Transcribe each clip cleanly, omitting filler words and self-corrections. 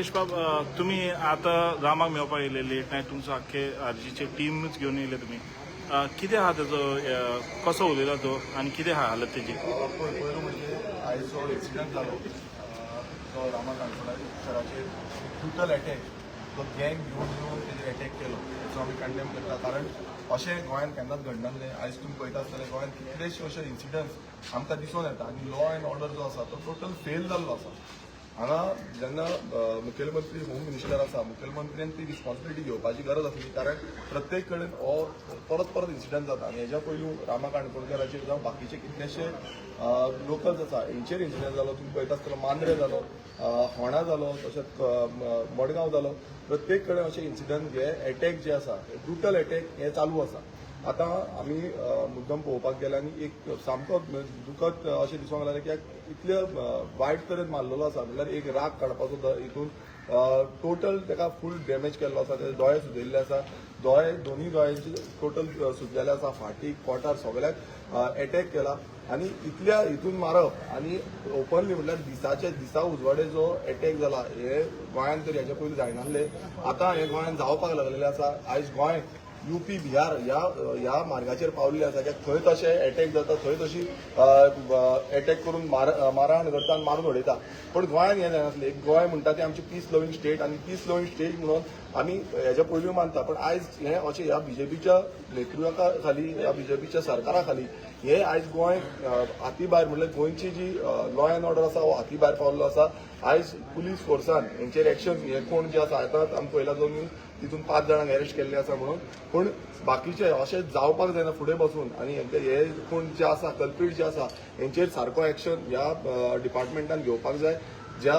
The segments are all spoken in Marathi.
नरेश बाब, तुम्ही आता रामाक मेळपाक येयले लेट नायट, तुमचो आख्खे आरजीचे टीमच घेवन येयले तुमी. कितें आहा तेजो, कसो उलयला तो आनी कितें आहा हालत तेजी? पयलो म्हणजे आयज जो एक्सिडंट जालो तो रामा काणकोणा शहराचेर ब्रुटल अटॅक, तो गँग घेवन येवन तेजेर अटॅक केलो, तेचो आमी कंडेम करता. कारण अशें गोंयांत केन्नाच घडनासलें. आयज तुमी पळयता आसतलें गोंयांत कितलेशे अशे इन्सिडंट्स आमकां दिसून येता आनी लॉ अँड ऑर्डर जो आसा तो टोटल फेल जाल्लो आसा. हांगा जेन्ना मुखेलमंत्री होम मिनिस्टर आसा, मुखेलमंत्र्यान ती रिस्पॉन्सिबिलिटी घेवपाची गरज आसली. कारण प्रत्येक कडेन हो परत परत इन्सिडंट जाता आनी हेज्या पयलू रामा काणकोणकाराचेर जावं बाकीचे कितलेशे लोकल्स आसा हेंचेर इन्सिडंट जालो. तुमी पळयता आसतलो मांद्रे जालो, होणा जालो, तशेंच मडगांव जालो. प्रत्येक कडेन अशे इन्सिडंट हे अटॅक जे आसा ब्रुटल अटॅक हे चालू आसा. आतां आमी मुद्दम पळोवपाक गेले आनी एक सामको दुखद अशें दिसूंक लागलें, कित्याक इतले वायट तरेन मारलेलो आसा. म्हणल्यार एक राग काडपाचो हितून टोटल ताका फूल डॅमेज केल्लो आसा. तेजे दोळे सुजिल्ले आसा, दोन्ही दोळ्यांचे टोटल सुजलेले आसा, फाटीक पोटार सगळ्याक अटॅक केला. आनी इतल्या हितून मारप आनी ओपनली म्हणल्यार दिसा उजवाडे जो अटॅक जाला हे गोंयांत तरी हेच्या पयलीं जायनासलें. आतां हे गोंयांत जावपाक लागलेलें आसा. आयज गोंय यूपी बिहार ह्या मार्गाचेर पावल्ले आसा, कित्याक थंय तशे अटॅक जाता, थंय तशी अटॅक करून मारहाण करता आनी मारून उडयता. पण गोंयांत हें जायनासलें. एक गोंय म्हणटा तें आमची पीस लवींग स्टेट आनी पीस लवींग स्टेट म्हणून आमी हेच्या पयलीं मानता. पण आयज हें अशें ह्या बीजेपीच्या नेतृत्वा खाली, ह्या बीजेपीच्या सरकारा खाली हे आयज गोंय हाती भायर, म्हणल्यार गोंयची जी लॉ अँड ऑर्डर आसा हो हाती भायर पावल्लो आसा. आयज पुलीस फोर्सान हेंचेर एक्शन, हे कोण जे आसा आतां आमी पयला जो न्यूज तितून 5 जाणांक अरेस्ट केल्ले आसा म्हणून. पण बाकीचे अशें जावपाक जायना फुडें बसून. आनी हे कोण जे आसा कल्प्रीट जे आसा हेंचेर सारको एक्शन ह्या डिपार्टमेंटान घेवपाक जाय. ज्या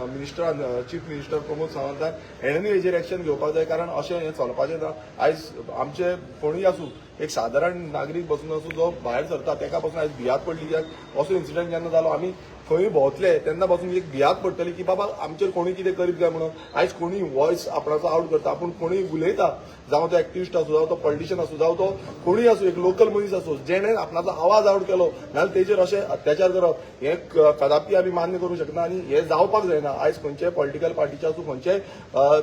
मिनिस्टरान, चीफ मिनिस्टर प्रमोद सावंतान हेणेनूय हेजेर एक्शन घेवपाक जाय. कारण अशें हें चलपाचें ना. आयज आमचे कोणूय आसूं, एक सादारण नागरीक बसून आसूं जो भायर सरता तेका पासून आयज भियात पडली. कित्याक असो इन्सिडंट जेन्ना जालो आमी खंय भोंवतले तेन्ना पासून एक भियात पडटली की बाबा आमचेर कोणी कितें करीत काय म्हणून. आयज कोणी वॉयस आपणाचो आउट करता, आपूण कोणी उलयता, जावं तो एक्टिविस्ट आसूं, जावं तो पॉलिटिशियन आसूं, जावं तो कोणूय आसूं, एक लोकल मनीस आसूं जेणे आपणाचो आवाज आउट केलो नाल्यार तेजेर अशें अत्याचार करप हें कदापि आमी मान्य करूंक शकना. आनी हें जावपाक जायना. आयज खंयच्याय पॉलिटिकल पार्टीचे आसूं, खंयच्याय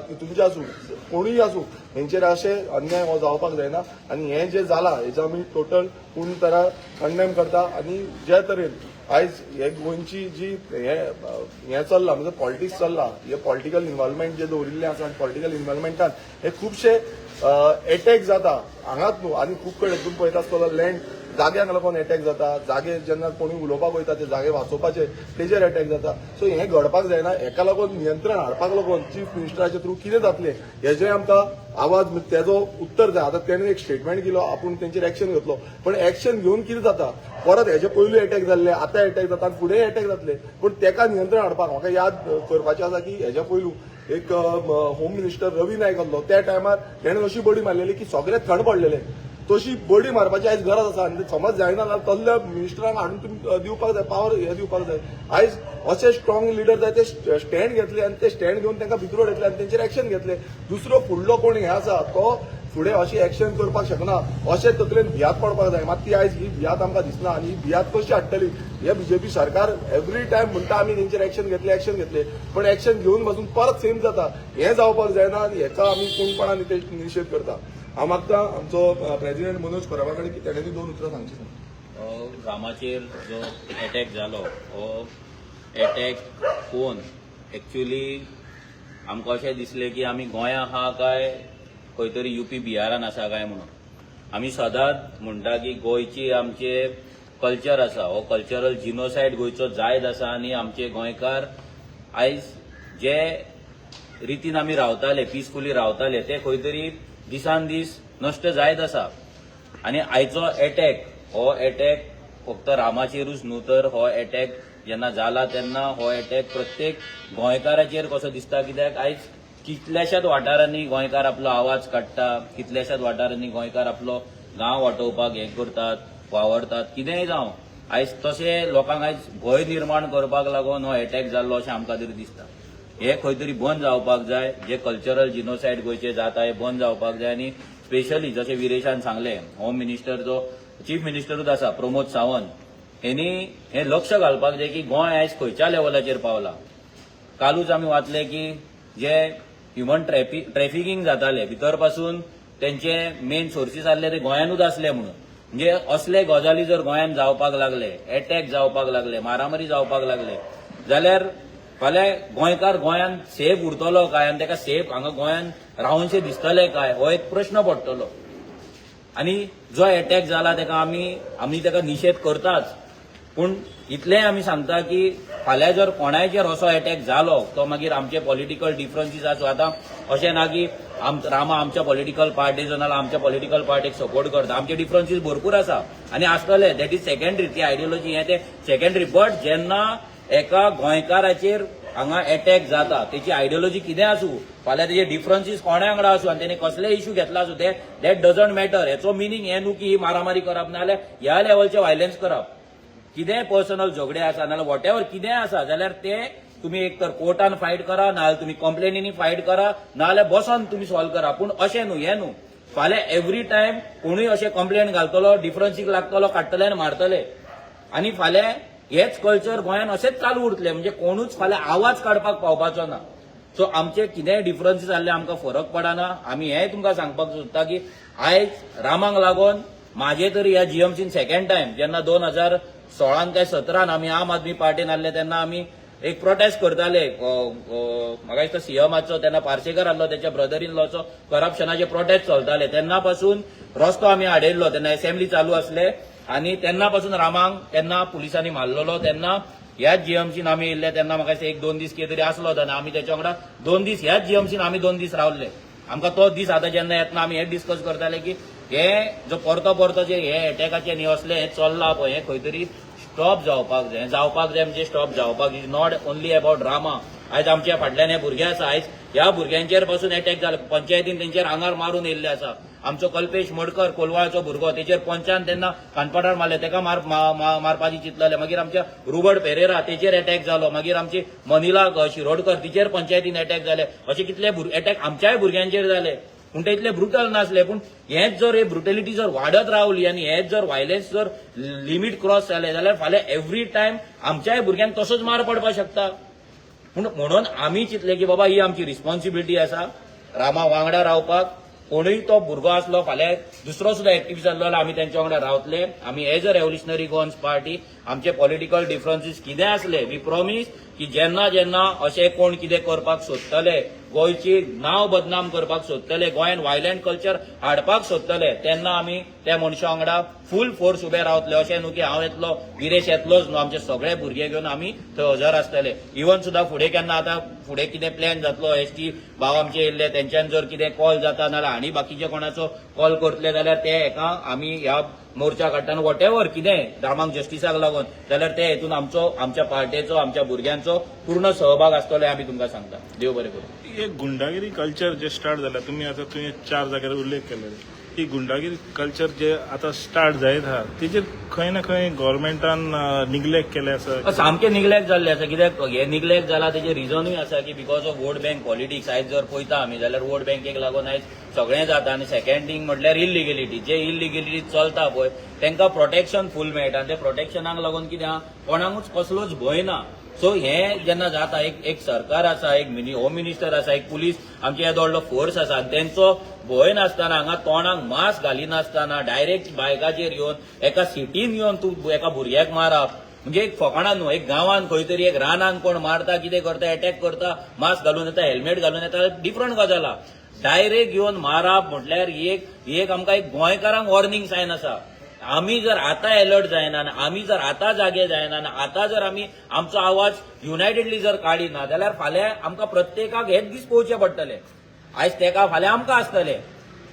हितूनचे आसूं, कोणूय आसूं, हेंचेर अशें अन्याय हो जावपाक जायना. आनी हें जें जालां हेजो आमी टोटल पूर्ण तरा कंडेम करता. आनी जे तरेन आयज हे गोंयची जी हें चल्लां, म्हणजे पॉलिटिक्स चल्लां, हे पॉलिटिकल इन्वॉल्वमेंट जे दवरिल्लें आसा आनी पॉलिटिकल इन्वॉल्वमेंटान हे खुबशे अटॅक जाता हांगाच न्हू आनी खूब कडेन. तुमी पळयता आसतलो लँड जाग्यांक लागून अटॅक जाता, जागे जेन्ना कोणी उलोवपाक वयता ते जागे वाचोवपाचे तेजेर अटॅक जाता. सो हें घडपाक जायना. हेका लागून नियंत्रण हाडपाक लागून चीफ मिनिस्टराच्या थ्रू कितें जातलें हेजें आमकां आवाज, तेजो उत्तर जाय. आतां तेणें एक स्टेटमेंट दिलो, आपूण तेंचेर एक्शन घेतलो. पण एक्शन घेवन कितें जाता, परत हेजे पयलीं अटॅक जाल्ले, आतां अटॅक जाता आनी फुडेंय अटॅक जातले. पण तेका नियंत्रण हाडपाक म्हाका याद करपाचें आसा की हेज्या पयलू एक होम मिनिस्टर रवी नायक आसलो. त्या टायमार तेणें अशी बडी मारलेली की सगळे थंड पडलेले. तशी बडी मारपाची आयज गरज आसा. आनी समज जायना जाल्यार तसल्या मिनिस्टरांक हाडून तुमी दिवपाक जाय, पावर हे दिवपाक जाय. आयज अशे स्ट्रॉंग लिडर जाय ते स्टँड घेतले आनी ते स्टँड घेवन तांकां भितर उडयतले आनी तेंचेर एक्शन घेतले. दुसरो फुडलो कोण हे आसा तो फुडें अशी एक्शन करपाक शकना. अशें तकलेन भियात पडपाक जाय. मात ती आयज ही भियात आमकां दिसना. आनी ही भियात कशी हाडटली, हे बीजेपी सरकार एवरी टायम म्हणटा आमी तेंचेर एक्शन घेतले, पण एक्शन घेवन पासून परत सेम जाता. हें जावपाक जायना आनी हेका आमी पूर्णपणान निशेध करता. हांव मागता आमचो प्रेसिडेंट मनोज परबा कडेन की तेणेंनी 2 उतरां सांगची. रामाचेर जो अटॅक जालो हो अटॅक कोण एक्च्युअली आमकां अशें दिसलें की आमी गोंया आहा काय खंय तरी यूपी बिहारान आसा काय म्हणून. आमी सदांच म्हणटा की गोंयची आमचे कल्चर आसा, हो कल्चरल जिनोसायड गोंयचो जायत आसा आनी आमचे गोंयकार आयज जे रितीन आमी रावताले, पिसफुली रावताले, ते खंय तरी दिसान दीस नश्ट जायत आसा. आनी आयचो अटॅक, हो अटॅक फक्त रामाचेरूच न्हू तर हो अटॅक जेन्ना जाला तेन्ना हो अटॅक प्रत्येक गोंयकाराचेर कसो दिसता. कित्याक आयज कितल्याशाच वाठारांनी गोंयकार आपलो आवाज काडटा, कितल्याशाच वाठारांनी गोंयकार आपलो गांव वाटोवपाक हें करतात, वावरतात, कितेंय जावं. आयज तशें लोकांक आयज भंय निर्माण करपाक लागून हो अटॅक जाल्लो अशें आमकां तरी दिसता. हे खंय तरी बंद जावपाक जाय. जे कल्चरल जिनोसायड गोंयचे जाता हे बंद जावपाक जाय. आनी स्पेशली जशें विरेशान सांगलें, होम मिनिस्टर जो चीफ मिनिस्टरूच आसा प्रमोद सावंत, हेणी हें लक्ष घालपाक जाय की गोंय आयज खंयच्या लेवलाचेर पावला. कालूच आमी वाचले की जे ह्युमन ट्रॅफिकिंग जाताले भितर पासून त्यांचे मेन सोर्सीस आसले ते गोंयानूच आसले म्हणून. म्हणजे असले गजाली जर गोंयान जावपाक लागले, अटॅक जावपाक लागले, मारामारी जावपाक लागले, जाल्यार फाल्यां गोंयकार गोंयान सेफ उरतलो काय आनी ताका सेफ हांगा गोंयान रावनशें दिसतले काय हो एक प्रश्न पडटलो. आनी जो अटॅक जाला ताका आमी ताका निशेध करताच, पूण इतलेंय आमी सांगता की फाल्यां जर कोणायचेर असो अटॅक जालो तो मागीर आमचे पॉलिटिकल डिफरन्सीस आसूं. आतां अशें ना की रामा आमच्या पॉलिटिकल पार्टीजो नाल्यार आमच्या पॉलिटिकल पार्टीक सपोर्ट करता. आमचे डिफरन्सीस भरपूर आसा आनी आसतले. That is secondary. ती आयडियोलॉजी हें ते सेकंडरी. बट जेन्ना एका गोंयकाराचेर हांगा अटॅक जाता तेची आयडियोलॉजी कितें आसूं, फाल्यां तेजे डिफरन्सीस कोणा वांगडा आसूं आनी तेणे कसले इश्यू घेतला आसूं दॅट डजंट मॅटर. हेचो मिनींग हें न्हू की ही मारामारी करप नाल्यार ह्या लेवलचे व्हायलन्स करप. कितेंय पर्सनल झगडे आसा नाल्यार वॉट एव्हर कितेंय आसा जाल्यार ते तुम्ही एक तर कोर्टान फायट करा नाल्यार तुम्ही कंप्लेनींनी फायट करा नाल्यार बसोन तुम्ही सॉल्व करा. पूण अशें न्हू, हें न्हू. फाल्यां एवरी टायम कोणूय अशें कंप्लेंट घालतलो, डिफरन्सीक लागतलो, काडटले आनी मारतले. आनी फाल्यां हेच कल्चर गोंयान अशेंच चालू उरतले. म्हणजे कोणूच फाल्यां आवाज काडपाक पावपाचो ना. सो आमचे कितेंय डिफरन्सीस जाल्ले आमकां फरक पडना. आमी हेंय तुमकां सांगपाक सोदता की आयज रामाक लागून म्हाजे तरी ह्या जीएमसीन सेकंड टायम जेन्ना 2016 काय 17 आमी आम आदमी पार्टीन आसले तेन्ना आमी एक प्रोटेस्ट करताले. म्हाका दिसता सीएमाचो तेन्ना पार्सेकर आसलो, त्याच्या ब्रदर इन लॉचो करप्शनाचे प्रोटेस्ट चलताले. तेन्ना पासून रस्तो आमी आडयल्लो. तेन्ना असेंब्ली चालू आसले आनी तेन्ना पासून रामांक तेन्ना पुलिसांनी मारलेलो. तेन्ना ह्याच जीएमसीन आमी येयल्ले तेन्ना म्हाका दिसता 1-2 दीस कितें तरी आसलो तेन्ना आमी त्याच्या वांगडा 2 दीस ह्याच जीएमसीन आमी 2 दीस रावल्ले. आमकां तो दीस आतां जेन्ना येतना आमी हें डिस्कस करताले की हे जो परतो जे हे अटॅकाचे न्ही असले हे चल्ला पळय हे खंय तरी स्टॉप जावपाक जाय. म्हणजे स्टॉप जावपाक is not only about drama. आयज आमच्या फाटल्यान हे भुरगे आसा, आयज ह्या भुरग्यांचेर पासून अटॅक जाला. पंचायतीन तेंचेर आंगार मारून येयल्ले आसा. आमचो कल्पेश मडकर कोलवाळचो भुरगो तेचेर पंचान तेन्ना कानपटार मारले, तेका मारपाची चिंतलेले. मागीर आमच्या रुबर्ट पेरेरा तेचेर अटॅक जालो. मागीर आमची मनिला शिरोडकर तिचेर पंचायतीन अटॅक जाले. अशे कितले अटॅक आमच्याय भुरग्यांचेर जाले. पूण ते इतले ब्रुटल नासले. पूण हेच जर हे ब्रुटॅलिटी जर वाडत रावली आनी हेच जर व्हायलन्स जर लिमीट क्रॉस जाले जाल्यार फाल्यां एवरी टायम आमच्याय भुरग्यांक तसोच मार पडपाक शकता. म्हणून आमी चिंतले की बाबा ही आमची रिस्पॉन्सिबिलिटी आसा रामा वांगडा रावपाक. कोणूय तो भुरगो आसलो फाल्यां दुसरो सुद्धा एक्टिव्ह जाल्लो जाल्यार आमी तेंच्या वांगडा रावतले. आमी as a revolutionary Goans party आमचे पॉलिटिकल डिफरन्सीस कितें आसले वी प्रॉमिस की जेन्ना जेन्ना अशें कोण कितें करपाक सोदतले, गोंयची नांव बदनाम करपाक सोदतले, गोंयान व्हायलंट कल्चर हाडपाक सोदतले तेन्ना आमी त्या मनशा वांगडा फूल फोर्स उबे रावतले. अशें न्हू की हांव येतलो गिरेश येतलोच न्हू. आमचे सगळे भुरगे घेवन आमी थंय हजर आसतले. इवन सुद्धा फुडें केन्ना आतां फुडें कितें प्लॅन जातलो एसटी भाव आमचे येयल्ले तेंच्यान जर कितें कॉल जाता नाल्यार आनी बाकीचे कोणाचो कॉल करतले जाल्यार ते हेका आमी ह्या मोर्चा काडटाना वॉट एव्हर कितें रामाक जस्टिसाक लागून जाल्यार ते हेतून आमच्या पार्टीचो आमच्या भुरग्यांचो पूर्ण सहभाग आसतलो आमी तुमकां सांगता. देव बरें करूं. हे गुंडागिरी कल्चर जे स्टार्ट जाला तुम्ही आता 4 जाग्यार उल्लेख केले. ही गुंडागिरी कल्चर जे आता स्टार्ट जायत आहा तेजेर खंय ना खंय गव्हर्मेंटान निग्लेक्ट केले आसा. सामकें निग्लेक्ट जाल्ले आसा. कित्याक हे निग्लेक्ट जाला तेजें रिजनूय आसा की because of vote bank politics. आयज जर पळयता आमी जाल्यार वोट बँकेक लागून आयज सगळें जाता. आनी सेकंड थिंग म्हटल्यार इलिगेलिटी. जे इलिगेलिटी चलता पळय तांकां प्रोटेक्शन फूल मेळटा. ते प्रोटेक्शनाक लागून कितें आहा कोणाकूच कसलोच भंय ना. सो हें जेन्ना जाता एक सरकार आसा, एक होम मिनिस्टर आसा, एक पुलीस आमचे येदो व्हडलो फोर्स आसा, तेंचो भंय नासतना हांगा तोंडाक मास्क घालिनासतना डायरेक्ट बायकाचेर येवन एका सिटीन येवन तूं एका भुरग्याक मारप म्हणजे एक फकाणां न्हू. एक गांवांत खंय तरी एक रानान कोण मारता, कितें करता, अटॅक करता, मास्क घालून येता, हेल्मेट घालून येता, डिफरंट गजाल आहा. डायरेक्ट येवन मारप म्हटल्यार एक आमकां एक गोंयकारांक वॉर्निंग सायन आसा. आमी जर आता अलर्ट जायना, आमी जर आता जागे जायना, आता जर आमी आमचो आवाज युनायटेडली जर काडिना जाल्यार फाल्यां आमकां प्रत्येकाक हेच दीस पळोवचे पडटले. आयज तेका फाल्यां आमकां आसतले.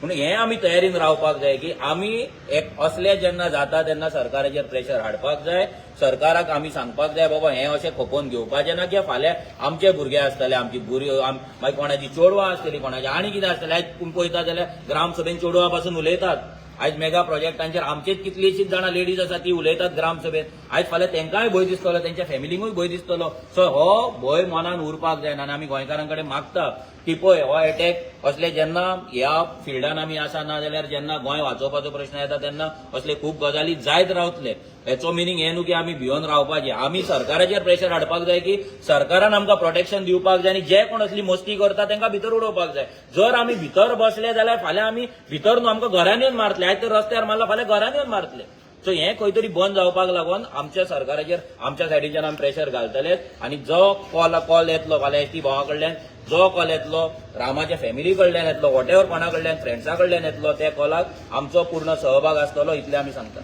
म्हणून हें आमी तयारीन रावपाक जाय की आमी एक असले जेन्ना जाता तेन्ना सरकाराचेर प्रेशर हाडपाक जाय. सरकाराक आमी सांगपाक जाय बाबा हें अशें खपोवन घेवपाचें ना की फाल्यां आमचे भुरगे आसतले, आमची मागीर कोणाची चेडवां आसतली, कोणाची आनी कितें आसतलें. आयज पूण पळयता जाल्यार ग्रामसभेन चेडवां पासून उलयतात. आयज मेगा प्रोजेक्टांचेर आमचेच कितलीशीच जाणां लेडीज आसा ती उलयतात ग्रामसभेत, आयज फाल्यां तेंकांय भंय दिसतलो, तेंच्या फॅमिलींकूय भंय दिसतलो. सो हो भंय मनान उरपाक जायना आनी आमी गोंयकारां कडेन मागता की पळय हो अटॅक असले जेन्ना ह्या फिल्डान आमी आसा ना जाल्यार जेन्ना गोंय वाचोवपाचो प्रश्न येता तेन्ना असले खूब गजाली जायत रावतले. हेचो मिनींग हें न्हू की आमी भिवन रावपाचें, आमी सरकाराचेर प्रेशर हाडपाक जाय की सरकारान आमकां प्रोटेक्शन दिवपाक जाय आनी जे कोण असली मस्ती करता तांकां भितर उडोवपाक जाय. जर आमी भितर बसले जाल्यार फाल्यां आमी भितर न्हू आमकां घरान येवन मारतले, आयज तर रस्त्यार मारला फाल्यां घरान येवन मारतले. सो हें खंय तरी बंद जावपाक लागून आमच्या सरकाराचेर आमच्या सायडीच्यान आमी प्रेशर घालतले आनी जो कॉल येतलो फाल्यां एसटी भावा कडल्यान, जो कॉल येतलो रामाच्या फॅमिली कडल्यान येतलो, वॉटेवर कोणा कडल्यान फ्रेंड्सा कडल्यान येतलो, त्या कॉलाक आमचो पूर्ण सहभाग आसतलो इतलें आमी सांगता.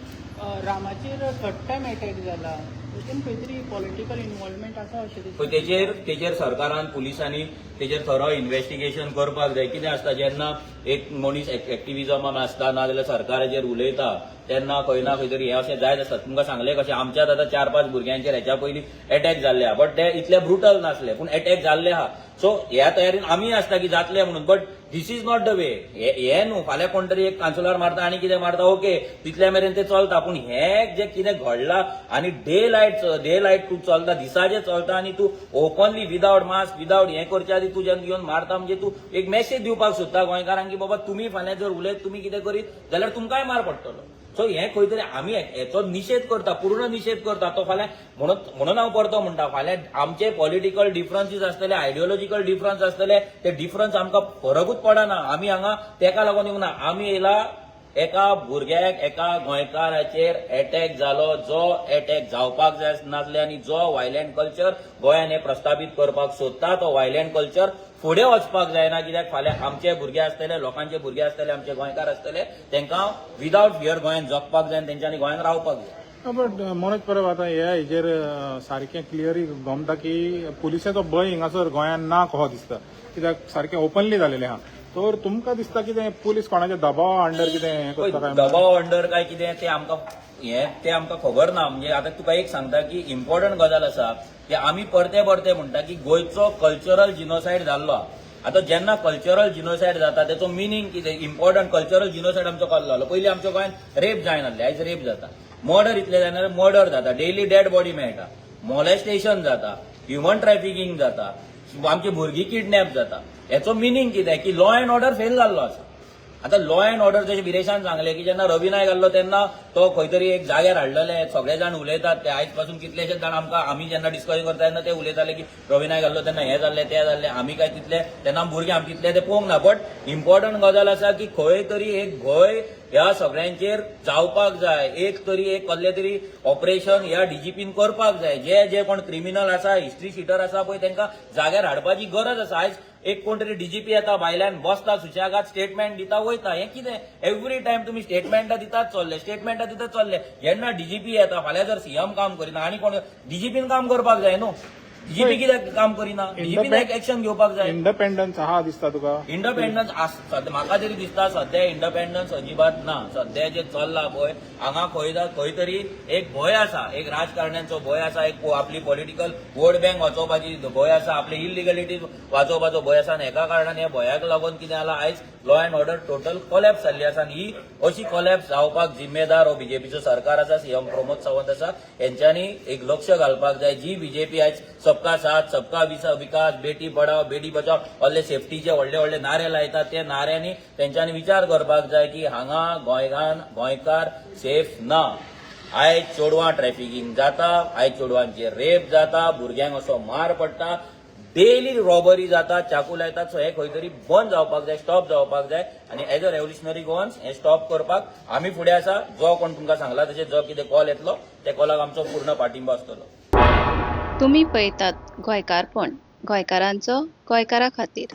रामाचेर थर्ड टायम अटॅक जाला, खंय तरी पॉलिटिकल इन्वॉल्वमेंट आसा अशें दिसता. तेजेर सरकारान पुलिसांनी तेजेर थरो इन्व्हेस्टिगेशन करपाक जाय. कितें आसता जेन्ना एक मनीस एक्टिव्हिजमान आसता ना जाल्यार सरकाराचेर उलयता तेन्ना खंय ना खंय तरी हें अशें जायत आसता. तुमकां सांगलें कशें आमच्यात आतां 4-5 भुरग्यांचेर हेच्या पयलीं अटॅक जाल्ले आहा, बट ते इतले ब्रुटल नासले पूण अटॅक जाल्ले आहा. सो ह्या तयारीन आमी आसता की जातले म्हणून, but this is not the way. हे न्हू फाल्यां कोण तरी एक काउन्सिलर मारता आनी कितें मारता, ओके तितल्या मेरेन ते चलता, पूण हें जे कितें घडलां आनी डे लायट तूं चलता, दिसाचें चलता आनी तूं ओपनली विदाउट मास्क विदाउट हें करच्या आदी तूं जेन्ना घेवन मारता म्हणजे तूं एक मेसेज दिवपाक सोदता गोंयकारांक की बाबा तुमी फाल्यां जर उलयत तुमी कितें करीत जाल्यार तुमकांय मार पडटलो. सो हें खंय तरी आमी हेचो निशेध करता, पूर्ण निशेध करता. तो फाल्यां म्हणून हांव परतो म्हणटा फाल्यां आमचे पॉलिटिकल डिफरन्सीस आसतले, आयडियोलॉजिकल डिफरन्स आसतले, ते डिफरन्स आमकां फरकूच पडना. आमी हांगा तेका लागून येवना, आमी येयला एका भुरग्याक एका गोंयकाराचेर अटॅक जालो, जो अटॅक जावपाक जाय नासले आनी जो व्हायलंट कल्चर गोंयान हे प्रस्थापीत करपाक सोदता, तो व्हायलंट कल्चर फुडें वचपाक जायना. कित्याक फाल्यां आमचे भुरगे आसतले, लोकांचे भुरगे आसतले, आमचे गोंयकार आसतले, तांकां विदाउट फियर गोंयान जगपाक जाय आनी तेंच्यांनी गोंयान रावपाक जाय. बट मनोज परब आतां हेजेर सारकें क्लियरी गमता की पुलिसाचो भंय हिंगासर गोंयान ना कहो दिसता, कित्याक सारकें ओपनली जालेलें आहा. तर तुमकां दिसता कितें पुलीस कोणाच्या दबावा अंडर कितें हें करता काय? दबाव अंडर काय कितें ते आमकां खबर ना. म्हणजे आतां तुका एक सांगता की इम्पॉर्टंट गजाल आसा की आमी परते म्हणटा की गोंयचो कल्चरल जिनोसायड जाल्लो. आतां जेन्ना कल्चरल जिनोसायड जाता तेचो मिनींग कितें? इम्पॉर्टंट कल्चरल जिनोसायड आमचो कसलो जालो? पयलीं आमच्या गोंयांत रेप जायनासले, आयज रेप जाता. मर्डर इतले जायना, मर्डर जाता, डेली डेड बॉडी मेळटा, मॉलेस्टेशन जाता, ह्युमन ट्रॅफिकिंग जाता, आमची भुरगीं किडनॅप जाता. हेचो मिनींग कितें? की लॉ अँड ऑर्डर फेल जाल्लो आसा. आतां लॉ अँड ऑर्डर जशें बिरेशान सांगलें की जेन्ना रवी नायक आसलो तेन्ना तो खंय तरी एक जाग्यार हाडलेले, सगळे जाण उलयतात ते आयज पासून कितलेशेच जाण आमी जेन्ना डिस्कशन करता तेन्ना ते उलयताले की रवी नायक आसलो तेन्ना हें जाल्लें तें जाल्लें, आमी काय तितले तेन्ना भुरगे आमी तितले ते पळोवंक ना. बट इम्पॉर्टंट गजाल आसा की खंय तरी एक भंय ह्या सगळ्यांचेर जावपाक जाय. एक कसलें तरी ऑपरेशन ह्या डीजीपीन करपाक जाय. जे कोण क्रिमिनल आसा, हिस्ट्री शिटर आसा पळय तांकां जाग्यार हाडपाची गरज आसा. आयज एक कोण तरी डीजीपी येता भायल्यान बसता सुशेगाद स्टेटमेंट दिता वयता. हें कितें? एवरी टायम तुमी स्टेटमेंटां दितात चल्ले. जेन्ना डीजीपी येता फाल्यां जर सीएम काम करिना आनी कोण डीजीपीन काम करपाक जाय न्हू. डीजीपी कित्याक काम करिना? डीजीपीन एक एक्शन घेवपाक जाय. इंडिपेंडन्स आहा दिसता तुका? इंडिपेंडन्स म्हाका तरी दिसता सध्या इंडिपेंडन्स अजिबात ना. सध्या जे चल्ला पळय हांगा खंय तरी एक भंय आसा, एक राजकारण्यांचो भंय आसा, एक आपली पॉलिटिकल वोट बँक वाचोवपाची भंय आसा, आपली इलिगलिटी वाचोवपाचो भंय आसा. आनी हेका कारणान हे भंयाक लागून कितें जाला आयज law and order total collapse जाल्ली आसा. आनी ही अशी कोलॅप्स जावपाक जिम्मेदार हो बीजेपीचो सरकार आसा, सीएम प्रमोद सावंत आसा. हेंच्यांनी एक लक्ष घालपाक जाय. जी बीजेपी आयज सबका साथ सबका विकास, बेटी पढाओ बेटी बचाव असले सेफ्टीचे व्हडले नारे लायतात, त्या नाऱ्यांनी तेंच्यांनी विचार करपाक जाय की हांगा गोंयकार सेफ ना. आयज चेडवां ट्रॅफिकिंग जाता, आयज चेडवांचेर रेप जाता, भुरग्यांक असो मार पडटा, डेली रॉबरी जाता, चाकू लायतात. सो हे खंय तरी बंद जावपाक जाय, स्टॉप जावपाक जाय. आनी एज अ रेव्होल्युशनरी गोवन्स हे स्टॉप करपाक आमी फुडें आसा. जो कोण तुमकां सांगला तशें जो कितें कॉल येतलो त्या कॉलाक आमचो पूर्ण पाठिंबो आसतलो. तुम्ही पळयतात गोंयकारपण, गोंयकारांचो गोंयकारा खातीर.